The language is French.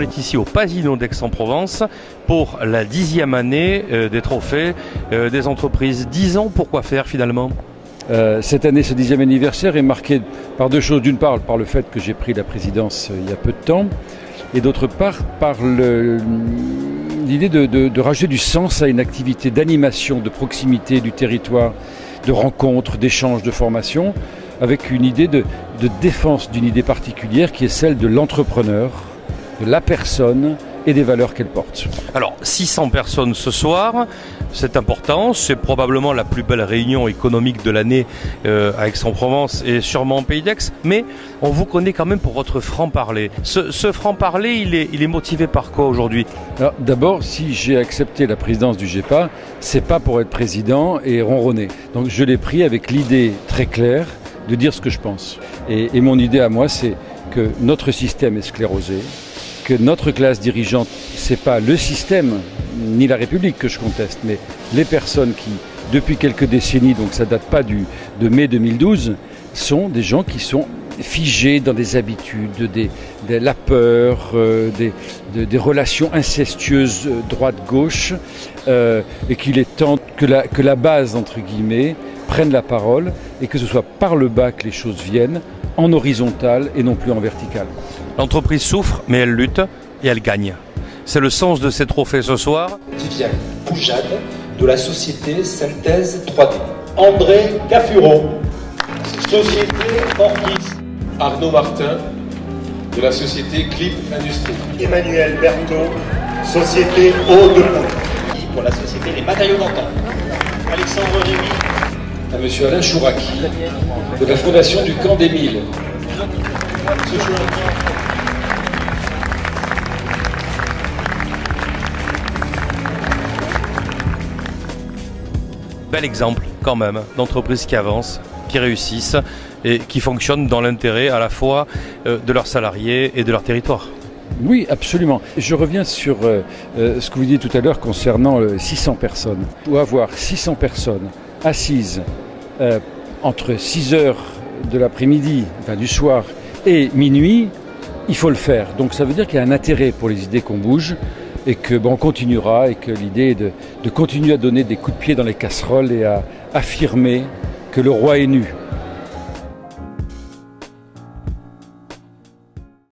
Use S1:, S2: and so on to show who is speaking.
S1: on est ici au Pasino d'Aix-en-Provence pour la 10e année des trophées des entreprises. 10 ans, pourquoi faire finalement?
S2: Cette année, ce 10e anniversaire est marqué par deux choses. D'une part, par le fait que j'ai pris la présidence il y a peu de temps, et d'autre part, par l'idée de rajouter du sens à une activité d'animation, de proximité du territoire, de rencontres, d'échanges, de formation, avec une idée de défense d'une idée particulière qui est celle de l'entrepreneur, de la personne et des valeurs qu'elle porte.
S1: Alors, 600 personnes ce soir, c'est important, c'est probablement la plus belle réunion économique de l'année à Aix-en-Provence et sûrement au Pays d'Aix, mais on vous connaît quand même pour votre franc-parler. Ce franc-parler, il est motivé par quoi aujourd'hui?
S2: D'abord, si j'ai accepté la présidence du GEPA, c'est pas pour être président et ronronner. Donc je l'ai pris avec l'idée très claire de dire ce que je pense. Et mon idée à moi, c'est que notre système est sclérosé, que notre classe dirigeante, c'est pas le système ni la République que je conteste, mais les personnes qui, depuis quelques décennies, donc ça date pas de mai 2012, sont des gens qui sont figés dans des habitudes, de la peur, des relations incestueuses droite-gauche, et qu'il est temps que la base, entre guillemets, prenne la parole et que ce soit par le bas que les choses viennent, en horizontal et non plus en vertical.
S1: L'entreprise souffre, mais elle lutte et elle gagne. C'est le sens de ces trophées ce soir.
S3: Viviane Poujade de la société Synthèse 3D. André Cafuro, société Orkis.
S4: Arnaud Martin de la société Clip Industrie.
S5: Emmanuel Berthaud, société Eau de Poule.
S6: Pour la société Les Matériaux d'Antan. Alexandre Rémy.
S4: À monsieur Alain Chouraki de la fondation du Camp d'Émile.
S1: Bel exemple quand même d'entreprises qui avancent, qui réussissent et qui fonctionnent dans l'intérêt à la fois de leurs salariés et de leur territoire.
S2: Oui, absolument. Je reviens sur ce que vous disiez tout à l'heure concernant 600 personnes. Pour avoir 600 personnes assises entre 6 heures de l'après-midi, enfin du soir, et minuit, il faut le faire. Donc ça veut dire qu'il y a un intérêt pour les idées qu'on bouge et que on continuera et que l'idée est de continuer à donner des coups de pied dans les casseroles et à affirmer que le roi est nu.